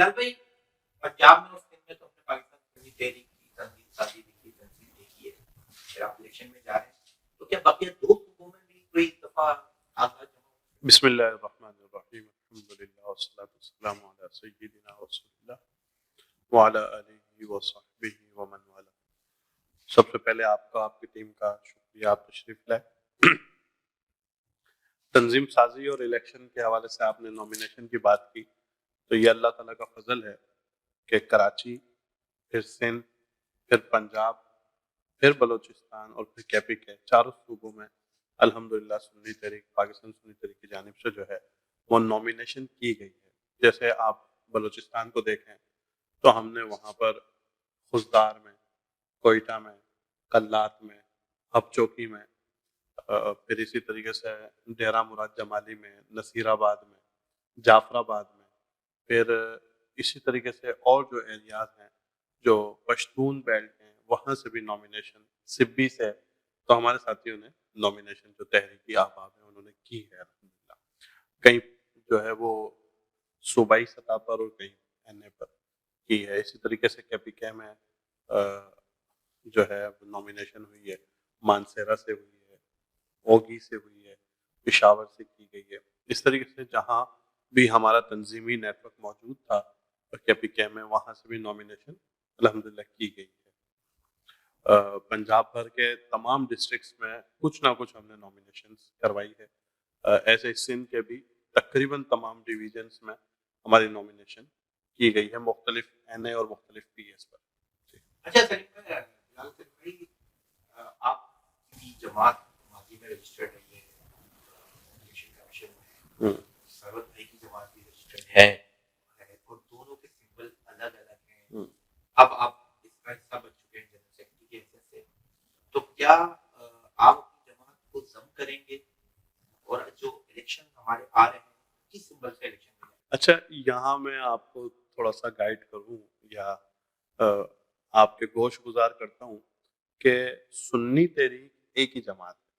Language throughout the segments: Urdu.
بلال بھائی پنجاب میں اور سندھ میں تو اپنے پاکستان سنی تحریک کی تنظیم سازی دیکھی تنظیم دیکھی ہے، پھر آپ الیکشن میں جا رہے ہیں تو کیا بقیہ دو صوبوں میں بھی کوئی دفعہ آزاد جمع؟ بسم اللہ الرحمن الرحیم، الحمدللہ والصلاۃ والسلام علی سیدنا رسول اللہ وعلی آلہ وصحبہ ومن والا۔ سب سے پہلے آپ کا، آپ کی ٹیم کا شکریہ، آپ تشریف لائے۔ تنظیم سازی اور الیکشن کے حوالے سے آپ نے نومینیشن کی بات کی، تو یہ اللہ تعالیٰ کا فضل ہے کہ کراچی، پھر سندھ، پھر پنجاب، پھر بلوچستان اور پھر کے چاروں صوبوں میں الحمدللہ سنی تحریک، پاکستان سنی تحریک کی جانب سے جو ہے وہ نومینیشن کی گئی ہے۔ جیسے آپ بلوچستان کو دیکھیں تو ہم نے وہاں پر خزدار میں، کوئٹہ میں، کلات میں، ہب چوکی میں، پھر اسی طریقے سے ڈیرہ مراد جمالی میں، نصیر آباد میں، جعفر آباد میں، پھر اسی طریقے سے اور جو ایریاز ہیں جو پشتون بیلٹ ہیں وہاں سے بھی نومینیشن، سبی سے تو ہمارے ساتھیوں نے نومینیشن جو تحریکی احباب ہیں انہوں نے کی ہے الحمدللہ۔ کہیں جو ہے وہ صوبائی سطح پر اور کہیں این اے پر کی ہے۔ اسی طریقے سے کے میں جو ہے نومینیشن ہوئی ہے، مانسیرا سے ہوئی ہے، اوگی سے ہوئی ہے، پشاور سے کی گئی ہے۔ اس طریقے سے جہاں بھی ہمارا تنظیمی نیٹ ورک موجود تھا کے میں وہاں سے بھی نومینیشن الحمدللہ کی گئی ہے۔ پنجاب بھر کے تمام ڈسٹرکٹس میں کچھ نہ کچھ ہم نے نومینیشن کروائی ہے۔ ایسے سندھ کے بھی تقریباً تمام ڈویژنس میں ہماری نومینیشن کی گئی ہے، مختلف این اے اور مختلف پی ایس پر۔ اچھا سلیم بھائی، آپ کی جماعت ماضی میں رجسٹرڈ رہی ہے الیکشن کمیشن میں، سرور بھائی کی جماعت بھی رجسٹرڈ ہے اور دونوں کے سمبل الگ الگ ہیں۔ اب آپ اس کا حصہ بن چکے ہیں جنرل سیکرٹری کی حیثیت سے، تو کیا آپ اپنی جماعت کو ضم کریں گے اور جو الیکشن ہمارے آ رہے ہیں کس سمبل سے الیکشن میں؟ اچھا، یہاں میں آپ کو تھوڑا سا گائیڈ کروں یا آپ کے گوش گزار کرتا ہوں کہ سنی تحریک ایک ہی جماعت ہے،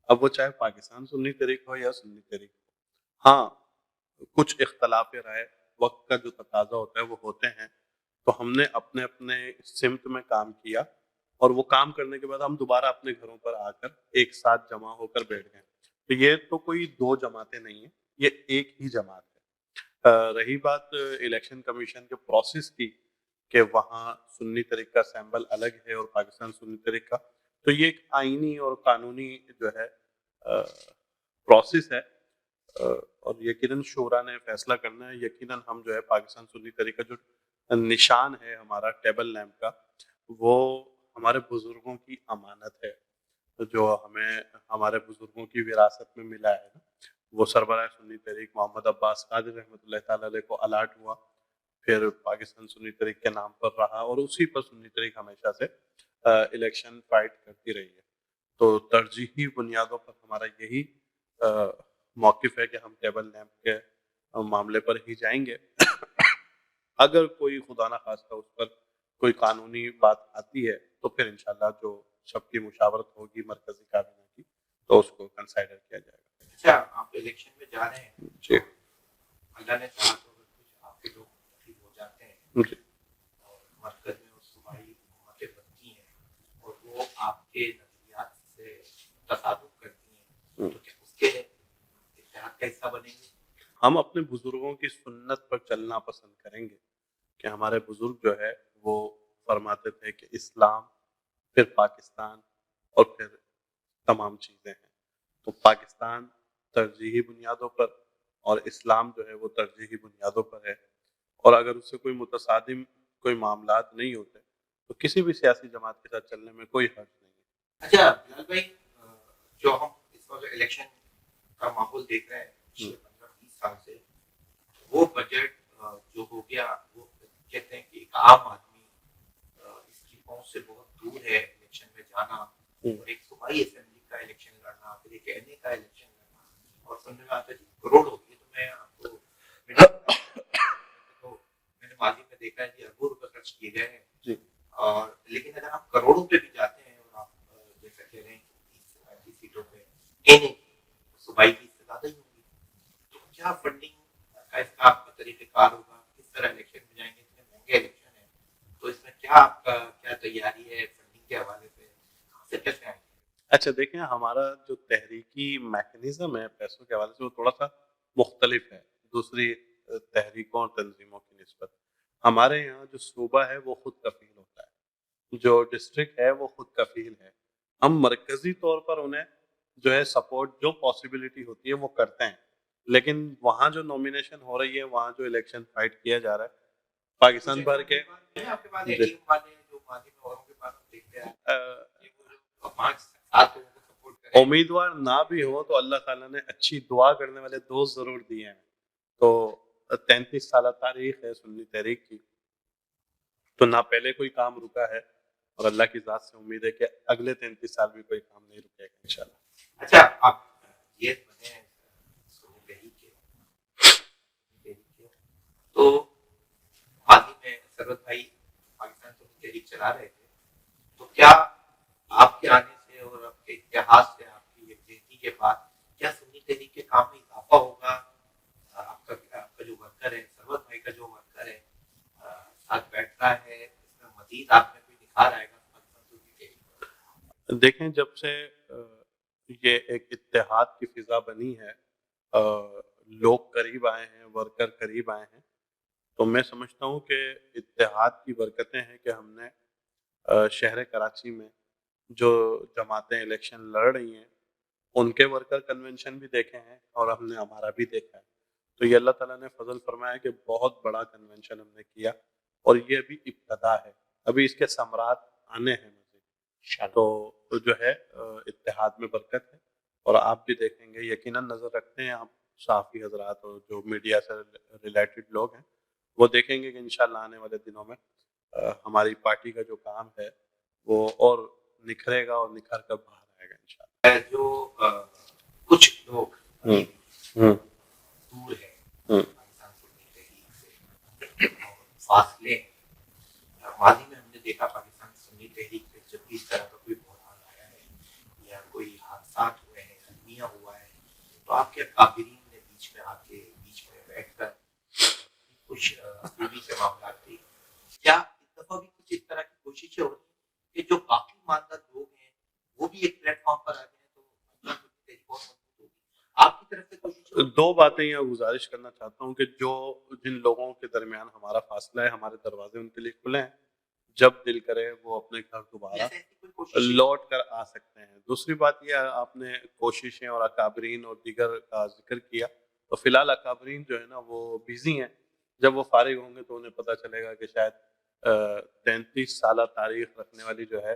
اب وہ چاہے پاکستان سنی تحریک ہو یا سنی تحریک ہو۔ ہاں، کچھ اختلاف رائے وقت کا جو تقاضا ہوتا ہے وہ ہوتے ہیں، تو ہم نے اپنے اپنے سمت میں کام کیا اور وہ کام کرنے کے بعد ہم دوبارہ اپنے گھروں پر آ کر ایک ساتھ جمع ہو کر بیٹھ گئے۔ تو یہ تو کوئی دو جماعتیں نہیں ہیں، یہ ایک ہی جماعت ہے۔ رہی بات الیکشن کمیشن کے پروسیس کی کہ وہاں سنی تحریک کا سیمبل الگ ہے اور پاکستان سنی تحریک کا، تو یہ ایک آئینی اور قانونی جو ہے پروسیس ہے اور یقیناً شورا نے فیصلہ کرنا ہے۔ یقیناً ہم جو ہے پاکستان سنی تحریک کا جو نشان ہے ہمارا ٹیبل لیمپ کا، وہ ہمارے بزرگوں کی امانت ہے جو ہمیں ہمارے بزرگوں کی وراثت میں ملا ہے نا، وہ سربراہ سنی تحریک محمد عباس قادری رحمۃ اللہ تعالیٰ علیہ کو الاٹ ہوا، پھر پاکستان سنی تحریک کے نام پر رہا اور اسی پر سنی تحریک ہمیشہ سے الیکشن فائٹ کرتی رہی ہے۔ تو ترجیحی بنیادوں پر ہمارا یہی موقف ہے کہ ہم ٹیبل لیمپ کے معاملے پر ہی جائیں گے۔ اگر کوئی خدا نخواستہ اس پر کوئی قانونی بات آتی ہے تو پھر انشاءاللہ جو سب کی مشاورت ہوگی مرکزی کابینہ کی تو اس کو کنسائڈر کیا جائے گا۔ اچھا، آپ الیکشن میں جا رہے ہیں جی، اللہ نے چاہا تو اگر کچھ آپ کے لوگ تکلیف ہو جاتے ہیں جی، اور مرکز میں صوبائی حکومتیں بنتی ہیں اور وہ آپ کے نظریات سے تصادم کرتی ہیں تو کیا اس کے اتحاد کا حصہ بنیں گے؟ ہم اپنے بزرگوں کی سنت پر چلنا پسند کریں گے کہ ہمارے بزرگ جو ہے وہ فرماتے تھے کہ اسلام، پھر پاکستان اور پھر تمام چیزیں ہیں۔ تو پاکستان ترجیحی بنیادوں پر اور اسلام جو ہے وہ ترجیحی بنیادوں پر ہے، اور اگر اس سے کوئی متصادم کوئی معاملات نہیں ہوتے تو کسی بھی سیاسی جماعت کے ساتھ چلنے میں کوئی حرج نہیں ہے۔ اچھا بلال بھائی، جو ہم اس وقت الیکشن کا ماحول دیکھ رہے ہیں پچھلے 15-20 سال سے، وہ بجٹ جو ہو گیا وہ کہتے ہیں کہ ایک عام آدمی اس کی پہنچ سے بہت دور ہے الیکشن میں جانا، اور ایک صوبائی اسمبلی کا الیکشن لڑنا، پھر ایک این اے کا الیکشن لڑنا، اور سننے میں آتا ہے کروڑ ہوگی۔ تو میں آپ کو میں نے ماضی میں دیکھا ہے کہ اربوں روپے خرچ کیے گئے ہیں، اور لیکن اگر آپ کروڑوں پہ بھی جاتے ہیں اور آپ جیسا کہہ رہے ہیں کہ 30-35 سیٹوں پہ این اے صوبائی کی زیادہ ہی ہوگی، تو کیا فنڈنگ کا اس کا آپ کا طریقہ کار ہوگا، کس طرح الیکشن کے حوالے سے کہاں سے کیسے آئیں گے؟ اچھا دیکھیں، ہمارا جو تحریکی میکنزم ہے پیسوں کے حوالے سے وہ تھوڑا سا مختلف ہے دوسری تحریکوں اور تنظیموں کی نسبت. ہمارے یہاں جو صوبہ ہے وہ خود کفیل ہوتا ہے، جو ڈسٹرکٹ ہے وہ خود کفیل ہے. ہم مرکزی طور پر انہیں جو ہے سپورٹ جو پاسبلٹی ہوتی ہے وہ کرتے ہیں، لیکن وہاں جو نومینیشن ہو رہی ہے، وہاں جو الیکشن فائٹ کیا جا رہا ہے پاکستان بھر کے آپ کے پاس جی، ایک والے جو ماضی میں اوروں کے پاس ہم دیکھتے ہیں کہ وہ جو 5-7 لوگوں کو سپورٹ کریں. امیدوار نہ بھی ہو تو اللہ تعالیٰ نے اچھی دعا کرنے والے دوست ضرور دیے ہیں. تو 33 سالہ تاریخ ہے سنی تحریک کی، تو نہ پہلے کوئی کام رکا ہے اور اللہ کی ذات سے امید ہے کہ اگلے 33 سال بھی کوئی کام نہیں رکے گا انشاءاللہ. اچھا آپ یہ بنے سنی تحریک کے تو ماضی میں سرورت بھائی پاکستان سنی تحریک چلا رہے تھے، تو کیا آپ کے آنے سے اور آپ کے اتحاد سے، آپ کی یکجہتی کے بعد کیا سنی تحریک کے کام میں اضافہ ہوگا؟ آپ کا جو ورکر ہے، سرورت بھائی کا جو ورکر ہے ساتھ بیٹھ رہا ہے، اس میں مزید آپ میں کوئی نکھار آئے گا پاکستان سنی تحریک؟ دیکھیں، جب سے یہ ایک اتحاد کی فضا بنی ہے، لوگ قریب آئے ہیں، ورکر قریب آئے ہیں، تو میں سمجھتا ہوں کہ اتحاد کی برکتیں ہیں کہ ہم نے شہر کراچی میں جو جماعتیں الیکشن لڑ رہی ہیں ان کے ورکر کنونشن بھی دیکھے ہیں اور ہم نے ہمارا بھی دیکھا ہے. تو یہ اللہ تعالیٰ نے فضل فرمایا کہ بہت بڑا کنونشن ہم نے کیا، اور یہ ابھی ابتدا ہے، ابھی اس کے ثمرات آنے ہیں مزید. تو جو ہے اتحاد میں برکت ہے، اور آپ بھی دیکھیں گے، یقیناً نظر رکھتے ہیں آپ صحافی حضرات اور جو میڈیا سے ریلیٹڈ لوگ ہیں، وہ دیکھیں گے کہ انشاءاللہ آنے والے دنوں میں ہماری پارٹی کا جو کام ہے وہ اور نکھرے گا اور نکھر کر باہر آئے گا انشاءاللہ. جو کچھ لوگ دور ہے پاکستان سنی تحریک سے اور فاصلے ہیں، ماضی میں ہم نے دیکھا پاکستان سنی تحریک سے جب بھی اس طرح کا کوئی بحران آیا ہے یا کوئی حادثات ہوئے ہیں، المیہ ہوا ہے، تو آپ کے اکابرین نے بیچ میں آ کے بیچ میں بیٹھ کر کچھ خوبی سے معاملات تھے. کیا اس دفعہ بھی کچھ اس طرح کی کوششیں ہو رہی ہیں کہ جو باقی ماندہ لوگ ہیں وہ بھی ایک پلیٹ فارم پر آ جائیں تو پاکستان سنی تحریک اور مضبوط ہوگی؟ آپ کی طرف سے کوششیں دو باتیں یہاں گزارش کرنا چاہتا ہوں کہ جن لوگوں کے درمیان ہمارا فاصلہ ہے، ہمارے دروازے ان کے لیے کھلے ہیں، جب دل کرے وہ اپنے گھر دوبارہ لوٹ کر آ سکتے ہیں. دوسری بات یہ، آپ نے کوششیں اور اکابرین اور دیگر کا ذکر کیا، تو فی الحال اکابرین جو ہے نا وہ بیزی ہیں. جب وہ فارغ ہوں گے تو انہیں پتہ چلے گا کہ شاید 33 سالہ تاریخ رکھنے والی جو ہے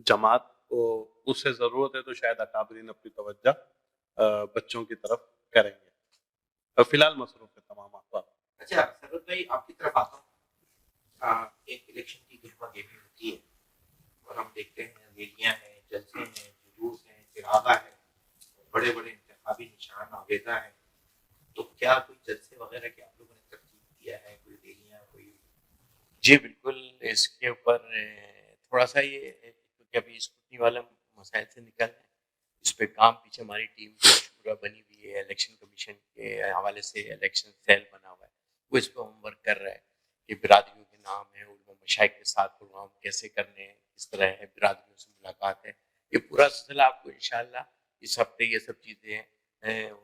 جماعت کو اس سے ضرورت ہے، تو شاید اکابرین اپنی توجہ بچوں کی طرف کریں گے. اور فی الحال مصروف ہے تمام احباب. اچھا سرورت بھائی، آپ کی طرف آتا ہوں. ایک الیکشن کی گہما گہمی ہوتی ہے اور ہم دیکھتے ہیں ریلیاں ہیں، جلسے ہیں، جلوس ہیں، چراغا ہے، بڑے بڑے انتخابی نشان آویزہ ہیں. تو کیا کوئی جلسے وغیرہ کے آپ لوگوں نے ترتیب دیا ہے، کوئی ریلیاں، کوئی؟ جی بالکل، اس کے اوپر تھوڑا سا یہ کیونکہ ابھی اسکوٹنی والا مسائل سے نکل ہے، اس پہ کام پیچھے ہماری ٹیم جو شورا بنی ہوئی ہے، الیکشن کمیشن کے حوالے سے الیکشن سیل بنا ہوا ہے، وہ اس پہ ہوم ورک کر رہا ہے کہ برادریوں کے نام ہیں، علماء مشائخ کے ساتھ پروگرام کیسے کرنے ہیں، کس طرح ہے، برادریوں سے ملاقات ہے. یہ پورا سلسلہ آپ کو انشاءاللہ اس ہفتے یہ سب چیزیں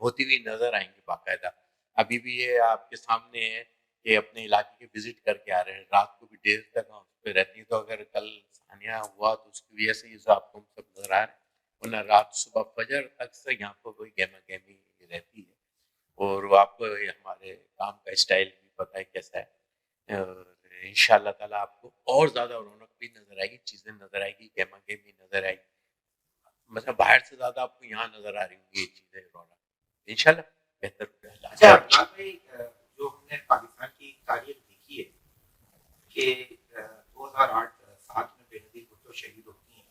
ہوتی ہوئی نظر آئیں گی باقاعدہ. ابھی بھی یہ آپ کے سامنے ہے کہ اپنے علاقے کے وزٹ کر کے آ رہے ہیں، رات کو بھی دیر تک اس پہ رہتی ہیں. تو اگر کل ثانیہ ہوا تو اس کی وجہ سے یہ جو آپ کو ہم سب نظر آ رہے ہیں، ورنہ رات صبح فجر تک سے یہاں پر کوئی گہما گہمی رہتی ہے. اور وہ آپ کو ہمارے کام کا اسٹائل بھی پتہ ہے کیسا ہے، اور ان شاء اللہ تعالیٰ آپ کو اور زیادہ رونق بھی نظر آئے گی، چیزیں نظر آئے گی، گہما گہمی نظر آئے گی. مطلب باہر سے زیادہ آپ کو یہاں نظر آ رہی ہوں گی یہ چیزیں، رونق ان شاء اللہ بہتر ہوگا. اچھا بلال بھائی، جو ہم نے پاکستان کی تاریخ دیکھی ہے کہ 2008-7 میں بے نظیر بھٹو شہید ہوتی ہیں،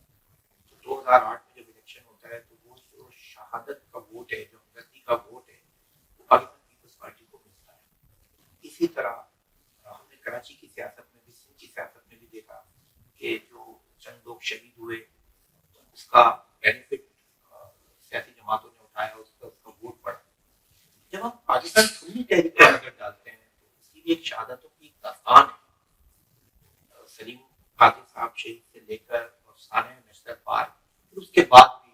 تو 2008 میں جب الیکشن ہوتا ہے تو وہ جو شہادت کا ووٹ ہے، جو ہمدردی کا ووٹ ہے، وہ پاکستان پیپلز پارٹی کو ملتا ہے. اسی طرح ہم نے کراچی کی سیاست میں بھی، سندھ کی سیاست میں بھی دیکھا کہ جو چند لوگ شہید ہوئے اس کا بینیفٹ سیاسی جماعتوں نے اٹھایا، اس کا ووٹ پڑا. جب ہم پاکستان سنی تحریک پر نظر ڈالتے ہیں تو اس کی بھی ایک شہادتوں کی ایک داستان ہے. سلیم قادری صاحب شہید سے لے کر اور افسانے ہیں نیشنل پارک، پھر اس کے بعد بھی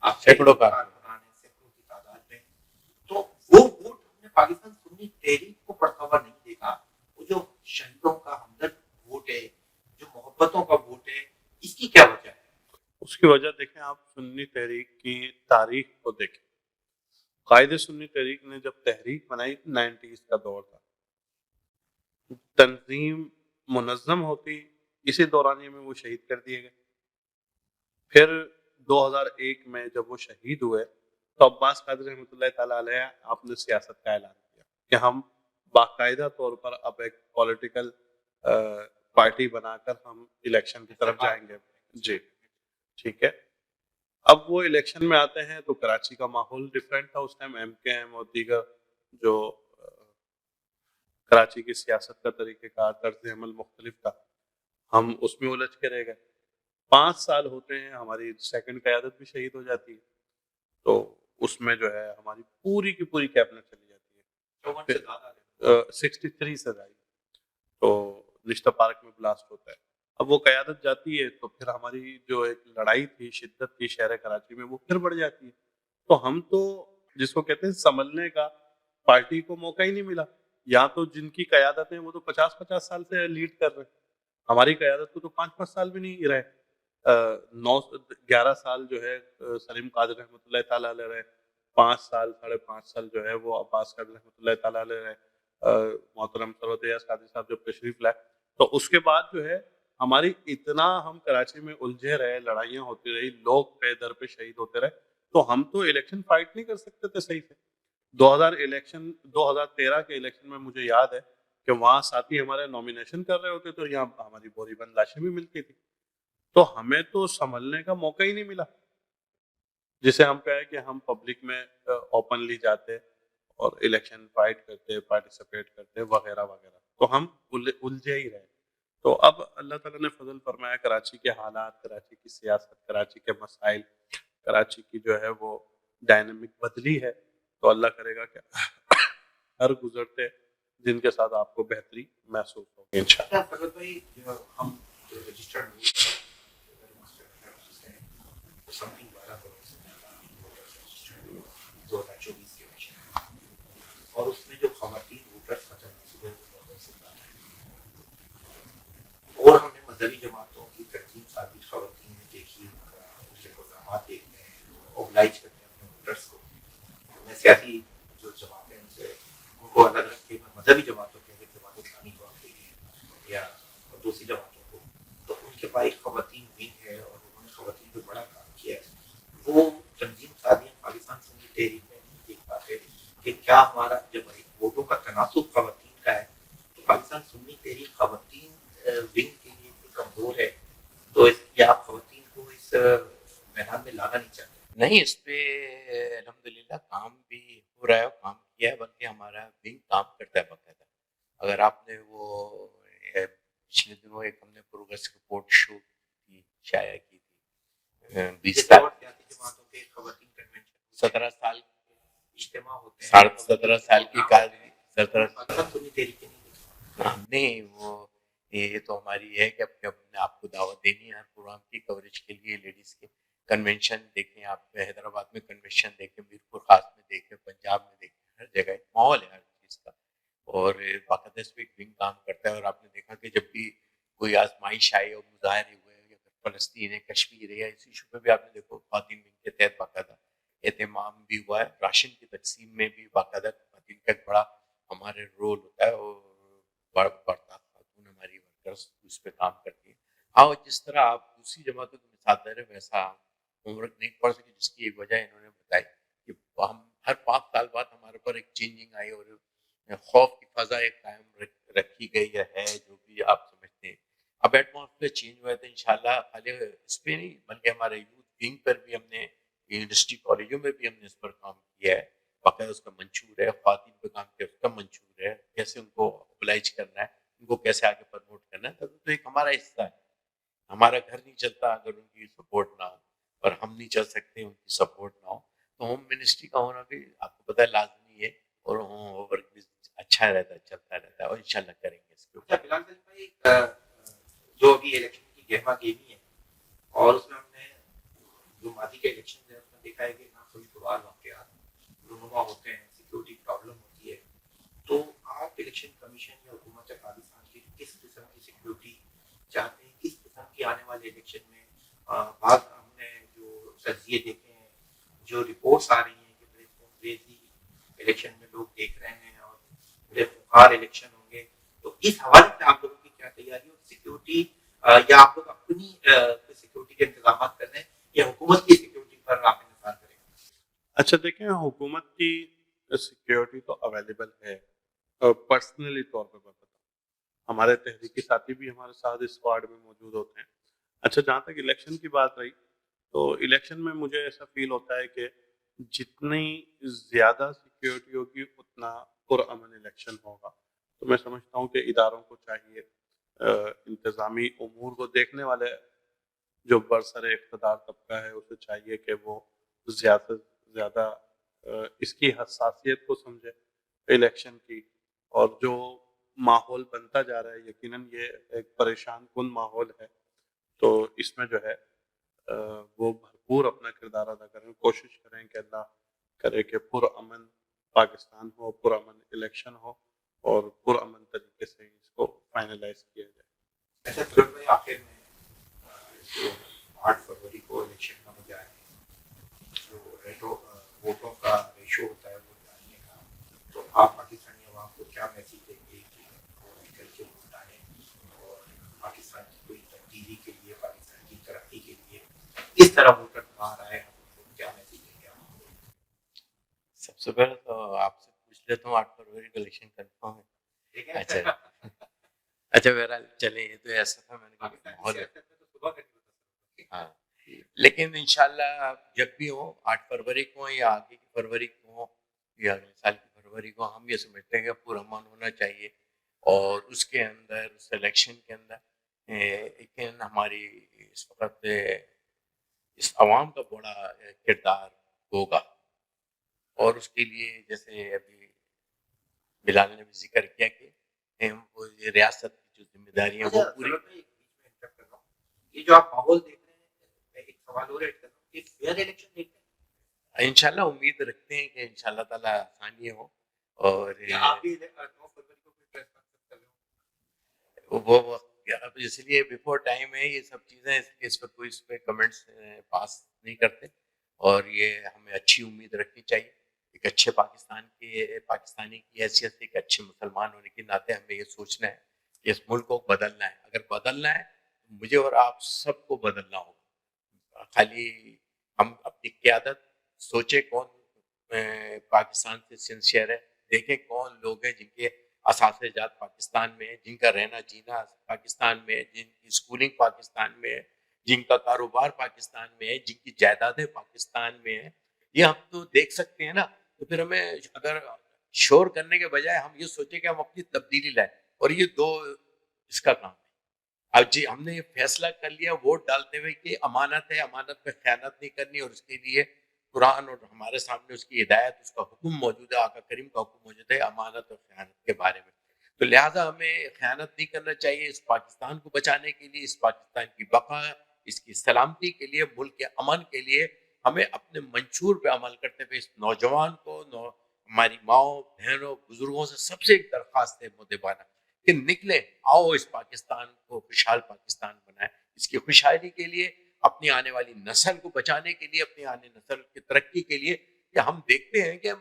آپ سینکڑوں کارکنان ہیں، سینکڑوں کی تعداد میں. تو وہ ووٹ ہم نے پاکستان سنی تحریک کو پڑتا ہوا نہیں دیکھا. وہ جو شہیدوں کا ہمدرد ووٹ ہے، جو محبتوں کا ووٹ ہے، اس کی کیا وجہ ہے؟ اس کی وجہ دیکھیں، آپ سنی تحریک کی تاریخ کو دیکھیں. قائد سنی تحریک نے جب تحریک بنائی 90s کا دور تھا، تنظیم منظم ہوتی، اسی دورانیے میں وہ شہید کر دیے گئے. پھر 2001 میں جب وہ شہید ہوئے تو عباس قادری رحمۃ اللہ تعالیٰ علیہ آپ نے سیاست کا اعلان کیا کہ ہم باقاعدہ طور پر اب ایک پولیٹیکل پارٹی بنا کر ہم الیکشن کی طرف جائیں گے. جی ٹھیک ہے. اب وہ الیکشن میں آتے ہیں تو کراچی کا ماحول ڈیفرنٹ تھا اس ٹائم. ایم کے ایم اور دیگر جو کراچی کی سیاست کا طریقہ کار، طرز عمل مختلف تھا. ہم اس میں الجھ کے رہ گئے. 5 سال ہوتے ہیں، ہماری سیکنڈ قیادت بھی شہید ہو جاتی ہے. تو اس میں جو ہے ہماری پوری کی پوری کیبنٹ چلی جاتی ہے. 63 سے زائد. تو نشتر پارک میں بلاسٹ ہوتا ہے. اب وہ قیادت جاتی ہے تو پھر ہماری جو ایک لڑائی تھی، شدت تھی شہر کراچی میں، وہ پھر بڑھ جاتی ہے. تو ہم تو جس کو کہتے ہیں سنبھلنے کا پارٹی کو موقع ہی نہیں ملا. یا تو جن کی قیادت ہیں وہ تو 50 سال سے لیڈ کر رہے ہیں. ہماری قیادت کو تو 5 سال بھی نہیں رہے. 11 سال جو ہے سلیم قادری رحمۃ اللہ تعالیٰ علیہ رہے. 5 سال 5.5 سال جو ہے وہ عباس قادری رحمۃ اللہ تعالیٰ علیہ رہے. محترم سرور ایاز قادری صاحب جب تشریف لائے تو اس کے بعد جو ہے ہماری اتنا ہم کراچی میں الجھے رہے، لڑائیاں ہوتی رہی، لوگ پہ در پہ شہید ہوتے رہے. تو ہم تو الیکشن فائٹ نہیں کر سکتے تھے صحیح سے. 2013 کے الیکشن میں مجھے یاد ہے کہ وہاں ساتھی ہمارے نامینیشن کر رہے ہوتے تو یہاں ہماری بوری بند لاشیں بھی ملتی تھی. تو ہمیں تو سنبھلنے کا موقع ہی نہیں ملا. جسے ہم کہیں کہ ہم پبلک میں اوپنلی جاتے اور الیکشن فائٹ کرتے، پارٹیسپیٹ کرتے وغیرہ وغیرہ. تو ہم الجھے ہی رہے. تو اب اللہ تعالیٰ نے فضل فرمایا، کراچی کے حالات، کراچی کی سیاست، کراچی کے مسائل، کراچی کی جو ہے وہ ڈائنامک بدلی ہے. تو اللہ کرے گا کہ ہر گزرتے دن کے ساتھ آپ کو بہتری محسوس ہوگی انشاءاللہ. فضل بھائی، ہم رجسٹرڈ سمتنگ 12 کروڑ سے زیادہ 2024 کے الیکشن، اور اس میں جو خواتین ووٹرس کا تناسب ہے وہ 9 سے زیادہ ہے. اور ہم نے مذہبی جماعتوں کی ترجیح سازی خواتین نے دیکھی، ان کے پروگرامات دیکھتے ہیں، اوبلائج کرتے ہیں اپنے ووٹرس کو. ہمیں سیاسی جو جماعتیں ان سے ان کو الگ رکھ کے مذہبی جماعتوں کے جماعت اسلامی کو آپ دیکھیں یا دوسری جماعتوں کو، تو ان کے پاس ایک خواتین ونگ ہے اور انہوں نے خواتین پہ بڑا کام کیا ہے. وہ تنظیم سازیاں پاکستان سنی تحریک میں نہیں دیکھ پاتے کہ کیا ہمارا جب ووٹوں کا تناسب خواتین کا ہے تو پاکستان سنی تحریک خواتین ونگ کے لیے اتنی کمزور ہے، تو اس لیے آپ خواتین کو اس میدان میں لانا نہیں چاہتے؟ نہیں، اس پہ الحمدللہ کام بھی ہو رہا ہے اور کام کیا ہے، بلکہ ہمارا ونگ کام کرتا ہے باقاعدہ. اگر آپ نے وہ پچھلے دنوں ایک ہم نے پروگریس رپورٹ شو کی شائع کی تھی 20 سال 17 سال اجتماع ہوتے ہیں، 17 سال کی پاکستان سنی تحریک نہیں. ہم نے وہ یہ تو ہماری ہے کہ اپنے آپ کو دعوت دینی ہے ہر پروگرام کی کوریج کے لیے. لیڈیز کے کنونشن دیکھیں، آپ حیدرآباد میں کنونشن دیکھیں، میرپور خاص میں دیکھیں، پنجاب میں دیکھیں، ہر جگہ ماحول ہے ہر چیز کا. اور باقاعدہ اس پہ ایک ونگ کام کرتا ہے. اور آپ نے دیکھا کہ جب بھی کوئی آزمائش آئی اور مظاہرے ہوئے یا فلسطین ہے، کشمیر ہے، یا اسی ایشو پہ بھی آپ نے دیکھو خواتین ونگ کے تحت باقاعدہ اہتمام بھی ہوا ہے. راشن کی تقسیم میں بھی باقاعدہ خواتین کا ایک بڑا ہمارے رول ہوتا ہے اور بڑھتا خاتون ہماری ورکرس اس پہ کام کرتی ہیں. ہاں، جس طرح آپ دوسری جماعتوں کے مثال دے رہے ویسا عمر نہیں پڑ سکے، جس کی ایک وجہ انہوں نے بتائی کہ ہم ہر 5 سال بعد ہمارے پر ایک چینجنگ آئی اور خوف کی فضا ایک قائم رکھی گئی ہے، جو بھی آپ سمجھتے ہیں. اب ایٹماسفیئر چینج ہوا ہے تو انشاءاللہ خالی اس پہ نہیں بلکہ ہمارے یوتھ ونگ پر بھی ہم نے یونیورسٹی کالجوں میں بھی ہم نے اس پر کام کیا ہے. باقاعدہ اس کا منشور ہے، خواتین پہ کام کیا اس کا منشور ہے، کیسے ان کو ابلائج کرنا ہے، ان کو کیسے آگے پروموٹ کرنا ہے. تو ایک ہمارا حصہ ہے. ہمارا گھر نہیں چلتا اگر ان کی سپورٹ نہ ہو، اور ہم نہیں چل سکتے ان کی سپورٹ نہ ہو. تو ہوم منسٹری کا ہونا بھی آپ کو پتہ ہے لازمی ہے، اور ورک بھی اچھا رہتا ہے، چلتا رہتا ہے، اور انشاءاللہ کریں گے اس کے اوپر. فی الحال جو ابھی الیکشن کی گہما گیمی ہے اور اس میں ہم نے جو ماضی کے الیکشن ہے اس میں دیکھا ہے کہ ناخوشگوار واقعات رونما ہوتے ہیں، سیکورٹی پرابلم ہوتی ہے. تو آپ الیکشن کمیشن یا حکومت پاکستان کی کس قسم کی سیکورٹی چاہتے ہیں، کس قسم کی آنے والے الیکشن میں؟ بعض ہم نے جو تجزیے دیکھے ہیں، جو رپورٹس آ رہی ہیں کہ بڑے خون ریزی الیکشن میں لوگ دیکھ رہے ہیں اور بڑے خوار الیکشن ہوں گے. تو اس حوالے سے آپ لوگوں کی کیا تیاری اور سیکورٹی، یا آپ لوگ اپنی سیکورٹی کے انتظامات کر رہے ہیں یا حکومت کی سیکورٹی پر آپ انحصار کریں گے؟ اچھا دیکھیں، حکومت کی سیکیورٹی تو اویلیبل ہے. پرسنلی طور پہ میں بتاؤں، ہمارے تحریکی ساتھی بھی ہمارے ساتھ اس اسکواڈ میں موجود ہوتے ہیں. اچھا جہاں تک الیکشن کی بات رہی، تو الیکشن میں مجھے ایسا فیل ہوتا ہے کہ جتنی زیادہ سیکیورٹی ہوگی اتنا پرامن الیکشن ہوگا. تو میں سمجھتا ہوں کہ اداروں کو چاہیے، انتظامی امور کو دیکھنے والے جو برسر اقتدار طبقہ ہے اسے چاہیے کہ وہ زیادہ سے زیادہ اس کی حساسیت کو سمجھے الیکشن کی. اور جو ماحول بنتا جا رہا ہے یقیناً یہ ایک پریشان کن ماحول ہے، تو اس میں جو ہے وہ بھرپور اپنا کردار ادا کریں، کوشش کریں کہ اللہ کرے کہ پرامن پاکستان ہو، پرامن الیکشن ہو اور پرامن طریقے سے اس کو فائنلائز کیا جائے. اچھا فروز بھائی، آخر میں جو 8 فروری کو الیکشن کا مجھا ہے، جو ووٹوں کا ریشو ہوتا ہے وہ جاننے کا، تو آپ پاکستانی عوام کو کیا میسیج دیں گے کہ وہ مل کر کے ووٹ ڈالیں اور پاکستان کی کوئی تبدیلی کے لیے، پاکستان کی ترقی کے لیے کس طرح ووٹر باہر آئے، ہم ان کو کیا میسیج دیں گے آپ؟ سب سے پہلے تو آپ سے پوچھ لیتا ہوں 8 فروری کا الیکشن کنفرم ہے؟ ٹھیک ہے. اچھا اچھا بہرحال چلیں، یہ تو ایسا تھا، میں نے کہا ماحول ہے. ہاں لیکن انشاءاللہ جب بھی ہو 8 فروری کو یا آگے کی فروری کو یا اگلے سال کی فروری کو، ہم یہ سمجھتے ہیں کہ پرامن ہونا چاہیے. اور اس کے اندر، اس الیکشن کے اندر لیکن ہماری اس وقت اس عوام کا بڑا کردار ہوگا. اور اس کے لیے جیسے ابھی بلال نے بھی ذکر کیا کہ ہم وہ ریاست کی جو ذمہ داری ہیں وہ پوری. یہ جو آپ ماحول دیکھ رہے ہیں، ایک سوال اور ایڈ کر رہا ہوں کہ فیئر الیکشن دیکھ رہے ہیں؟ انشاءاللہ امید رکھتے ہیں کہ انشاءاللہ تعالیٰ آسانی ہو. اور آپ بھی 9 فروری کو کوئی پریس کانفرنس کر رہے ہو؟ وہ وقت اب اس لیے بیفور ٹائم ہے یہ سب چیزیں، اس پہ کوئی اس پہ کمنٹس پاس نہیں کرتے. اور یہ ہمیں اچھی امید رکھنی چاہیے. ایک اچھے پاکستانی کی حیثیت سے، ایک اچھے مسلمان ہونے کے ناطے ہمیں یہ سوچنا ہے کہ اس ملک کو بدلنا ہے. اگر بدلنا ہے تو مجھے اور آپ سب کو بدلنا ہوگا. خالی ہم اپنی قیادت سوچے کون پاکستان سے سنسیئر ہے، دیکھیں کون لوگ ہیں جن کے اثاثے جات پاکستان میں، جن کا رہنا جینا پاکستان میں، جن کی اسکولنگ پاکستان میں، جن کا کاروبار پاکستان میں، جن کی جائیدادیں پاکستان میں ہیں. یہ ہم تو دیکھ سکتے ہیں نا. تو پھر ہمیں اگر شور کرنے کے بجائے ہم یہ سوچیں کہ ہم اپنی تبدیلی لائیں. اور یہ دو اس کا کام ہے. اب جی ہم نے یہ فیصلہ کر لیا ووٹ ڈالتے ہوئے کہ امانت ہے، امانت میں خیانت نہیں کرنی، اور اس کے لیے قرآن اور ہمارے سامنے اس کی ہدایت، اس کا حکم موجود ہے، آقا کریم کا حکم موجود ہے امانت اور خیانت کے بارے میں. تو لہٰذا ہمیں خیانت نہیں کرنا چاہیے. اس پاکستان کو بچانے کے لیے، اس پاکستان کی بقا، اس کی سلامتی کے لیے، ملک کے امن کے لیے ہمیں اپنے منشور پہ عمل کرتے ہوئے اس نوجوان کو، ہماری ماؤں بہنوں بزرگوں سے سب سے ایک درخواست ہے مدبانہ کہ نکلیں، آؤ اس پاکستان کو خوشحال پاکستان بنائیں. اس کی خوشحالی کے لیے، اپنی آنے والی نسل کو بچانے کے لیے، اپنی آنے نسل کی ترقی کے لیے. کہ ہم دیکھتے ہیں کہ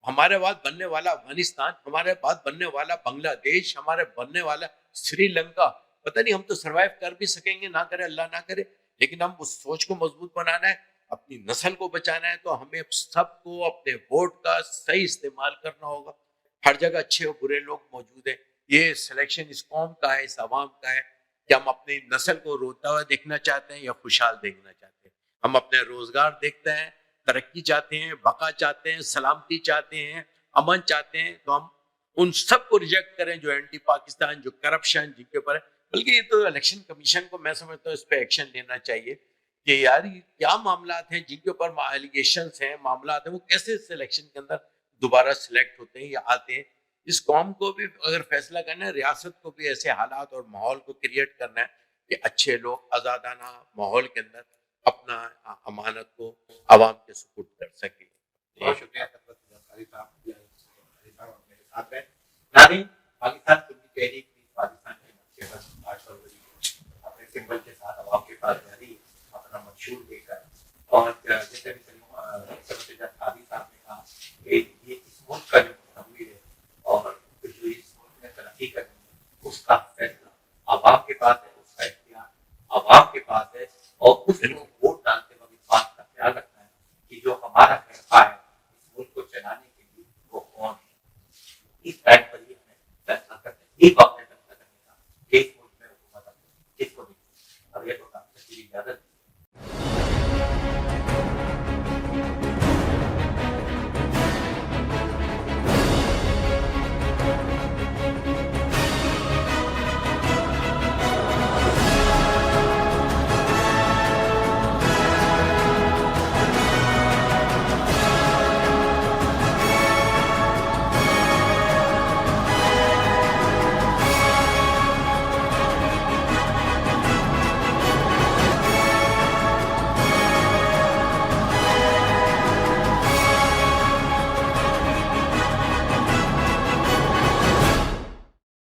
ہمارے بعد بننے والا افغانستان، ہمارے بعد بننے والا بنگلہ دیش، ہمارے بننے والا سری لنکا، پتہ نہیں ہم تو سروائیو کر بھی سکیں گے، نہ کرے اللہ نہ کرے. لیکن ہم اس سوچ کو مضبوط بنانا ہے، اپنی نسل کو بچانا ہے. تو ہمیں سب کو اپنے ووٹ کا صحیح استعمال کرنا ہوگا. ہر جگہ اچھے اور برے لوگ موجود ہیں. یہ سلیکشن اس قوم کا ہے، اس عوام کا ہے کہ ہم اپنی نسل کو روتا ہوا دیکھنا چاہتے ہیں یا خوشحال دیکھنا چاہتے ہیں. ہم اپنے روزگار دیکھتے ہیں، ترقی چاہتے ہیں، بقا چاہتے ہیں، سلامتی چاہتے ہیں، امن چاہتے ہیں. تو ہم ان سب کو ریجیکٹ کریں جو اینٹی پاکستان، جو کرپشن جن کے اوپر ہے. بلکہ یہ تو الیکشن کمیشن کو میں سمجھتا ہوں اس پہ ایکشن لینا چاہیے کہ یار یہ کیا معاملات ہیں جن کے اوپر ایلیگیشنز ہیں، معاملات ہیں، وہ کیسے اس الیکشن کے اندر دوبارہ سلیکٹ ہوتے ہیں یا آتے ہیں. اس قوم کو بھی اگر فیصلہ کرنا ہے، ریاست کو بھی ایسے حالات اور ماحول کو کریٹ کرنا ہے کہ اچھے لوگ آزادانہ ماحول کے اندر اپنا امانت کو عوام کے سپرد کر سکیں. بہت شکریہ قاری صاحب میرے ساتھ ہیں. ناظرین، پاکستان سنی تحریک پاکستان کے نقشے پر 8 فروری کو اپنے سمبل کے ساتھ عوام کے پاس جاری اپنا منشور دے کر، اور جیسے بھی قاضی صاحب نے کہا کہ یہ اس ملک کا جو مستقبل ہے اور جو اس ملک میں ترقی کرنی ہے اس کا فیصلہ عوام کے پاس ہے، اس کا اختیار عوام کے پاس ہے، اور اس